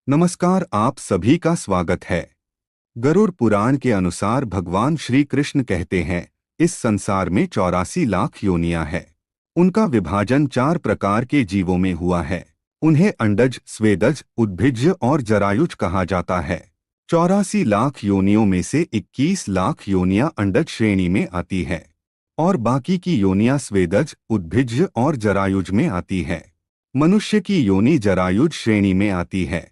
नमस्कार, आप सभी का स्वागत है। गरुड़ पुराण के अनुसार भगवान श्री कृष्ण कहते हैं, इस संसार में 84 लाख योनियां हैं। उनका विभाजन 4 प्रकार के जीवों में हुआ है। उन्हें अंडज, स्वेदज, उद्भिज्ज और जरायुज कहा जाता है। 84 लाख योनियों में से 21 लाख योनियां अंडज श्रेणी में आती है और बाकी की योनियां स्वेदज, उद्भिज्ज और जरायुज में आती है। मनुष्य की योनि जरायुज श्रेणी में आती है।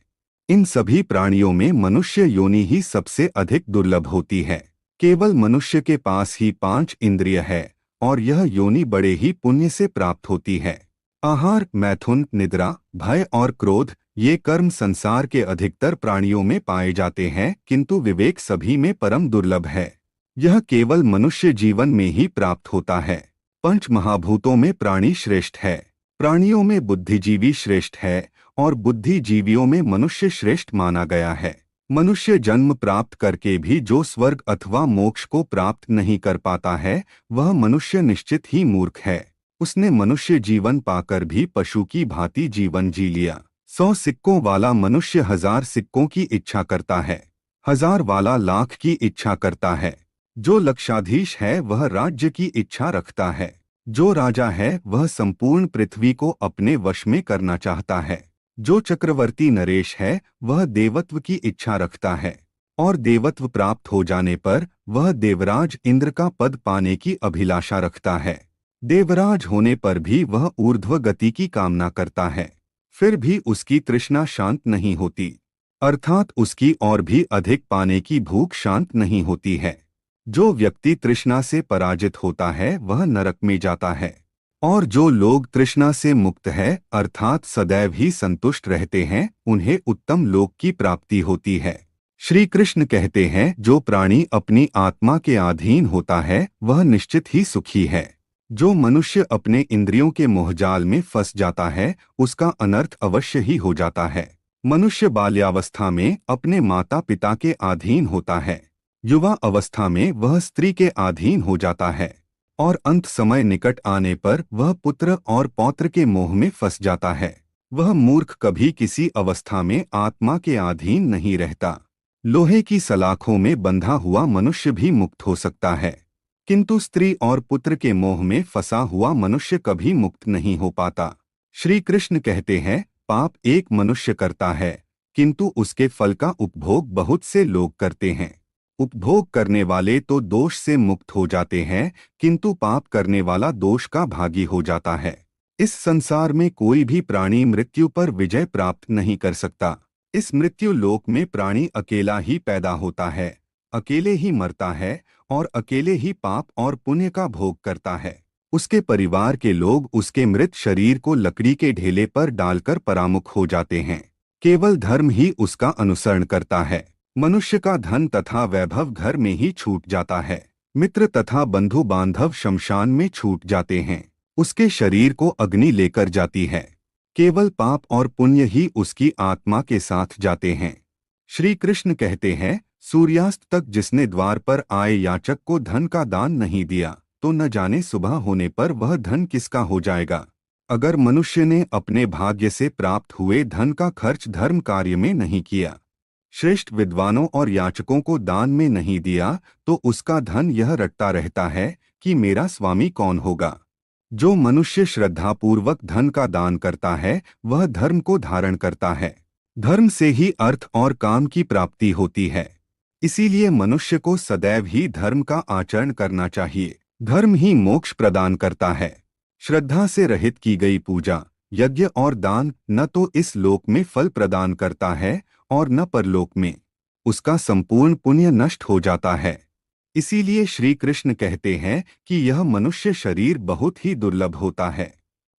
इन सभी प्राणियों में मनुष्य योनि ही सबसे अधिक दुर्लभ होती है। केवल मनुष्य के पास ही 5 इंद्रिय है और यह योनि बड़े ही पुण्य से प्राप्त होती है। आहार, मैथुन, निद्रा, भय और क्रोध ये कर्म संसार के अधिकतर प्राणियों में पाए जाते हैं, किंतु विवेक सभी में परम दुर्लभ है। यह केवल मनुष्य जीवन में ही प्राप्त होता है। पंच महाभूतों में प्राणी श्रेष्ठ है। प्राणियों में बुद्धिजीवी श्रेष्ठ है और बुद्धिजीवियों में मनुष्य श्रेष्ठ माना गया है। मनुष्य जन्म प्राप्त करके भी जो स्वर्ग अथवा मोक्ष को प्राप्त नहीं कर पाता है, वह मनुष्य निश्चित ही मूर्ख है। उसने मनुष्य जीवन पाकर भी पशु की भांति जीवन जी लिया। 100 सिक्कों वाला मनुष्य 1000 सिक्कों की इच्छा करता है। 1000 वाला लाख की इच्छा करता है। जो लक्षाधीश है वह राज्य की इच्छा रखता है। जो राजा है वह संपूर्ण पृथ्वी को अपने वश में करना चाहता है। जो चक्रवर्ती नरेश है वह देवत्व की इच्छा रखता है और देवत्व प्राप्त हो जाने पर वह देवराज इंद्र का पद पाने की अभिलाषा रखता है। देवराज होने पर भी वह ऊर्ध्व गति की कामना करता है, फिर भी उसकी तृष्णा शांत नहीं होती, अर्थात उसकी और भी अधिक पाने की भूख शांत नहीं होती है। जो व्यक्ति तृष्णा से पराजित होता है वह नरक में जाता है और जो लोग तृष्णा से मुक्त है अर्थात सदैव ही संतुष्ट रहते हैं, उन्हें उत्तम लोक की प्राप्ति होती है। श्री कृष्ण कहते हैं, जो प्राणी अपनी आत्मा के अधीन होता है वह निश्चित ही सुखी है। जो मनुष्य अपने इंद्रियों के मोहजाल में फंस जाता है उसका अनर्थ अवश्य ही हो जाता है। मनुष्य बाल्यावस्था में अपने माता पिता के अधीन होता है, युवा अवस्था में वह स्त्री के अधीन हो जाता है और अंत समय निकट आने पर वह पुत्र और पौत्र के मोह में फंस जाता है। वह मूर्ख कभी किसी अवस्था में आत्मा के अधीन नहीं रहता। लोहे की सलाखों में बंधा हुआ मनुष्य भी मुक्त हो सकता है, किंतु स्त्री और पुत्र के मोह में फंसा हुआ मनुष्य कभी मुक्त नहीं हो पाता। श्री कृष्ण कहते हैं, पाप एक मनुष्य करता है किंतु उसके फल का उपभोग बहुत से लोग करते हैं। उपभोग करने वाले तो दोष से मुक्त हो जाते हैं, किंतु पाप करने वाला दोष का भागी हो जाता है। इस संसार में कोई भी प्राणी मृत्यु पर विजय प्राप्त नहीं कर सकता। इस मृत्यु लोक में प्राणी अकेला ही पैदा होता है, अकेले ही मरता है और अकेले ही पाप और पुण्य का भोग करता है। उसके परिवार के लोग उसके मृत शरीर को लकड़ी के ढेले पर डालकर परामुख हो जाते हैं। केवल धर्म ही उसका अनुसरण करता है। मनुष्य का धन तथा वैभव घर में ही छूट जाता है। मित्र तथा बंधु बांधव शमशान में छूट जाते हैं। उसके शरीर को अग्नि लेकर जाती है। केवल पाप और पुण्य ही उसकी आत्मा के साथ जाते हैं। श्री कृष्ण कहते हैं, सूर्यास्त तक जिसने द्वार पर आए याचक को धन का दान नहीं दिया तो न जाने सुबह होने पर वह धन किसका हो जाएगा। अगर मनुष्य ने अपने भाग्य से प्राप्त हुए धन का खर्च धर्म कार्य में नहीं किया, श्रेष्ठ विद्वानों और याचकों को दान में नहीं दिया, तो उसका धन यह रटता रहता है कि मेरा स्वामी कौन होगा। जो मनुष्य श्रद्धापूर्वक धन का दान करता है वह धर्म को धारण करता है। धर्म से ही अर्थ और काम की प्राप्ति होती है। इसीलिए मनुष्य को सदैव ही धर्म का आचरण करना चाहिए। धर्म ही मोक्ष प्रदान करता है। श्रद्धा से रहित की गई पूजा, यज्ञ और दान न तो इस लोक में फल प्रदान करता है और न परलोक में। उसका संपूर्ण पुण्य नष्ट हो जाता है। इसीलिए श्री कृष्ण कहते हैं कि यह मनुष्य शरीर बहुत ही दुर्लभ होता है।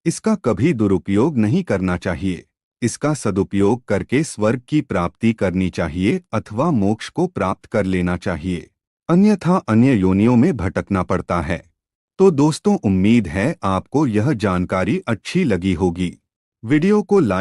इसका कभी दुरुपयोग नहीं करना चाहिए। इसका सदुपयोग करके स्वर्ग की प्राप्ति करनी चाहिए अथवा मोक्ष को प्राप्त कर लेना चाहिए, अन्यथा अन्य योनियों में भटकना पड़ता है। तो दोस्तों, उम्मीद है आपको यह जानकारी अच्छी लगी होगी। वीडियो को लाइक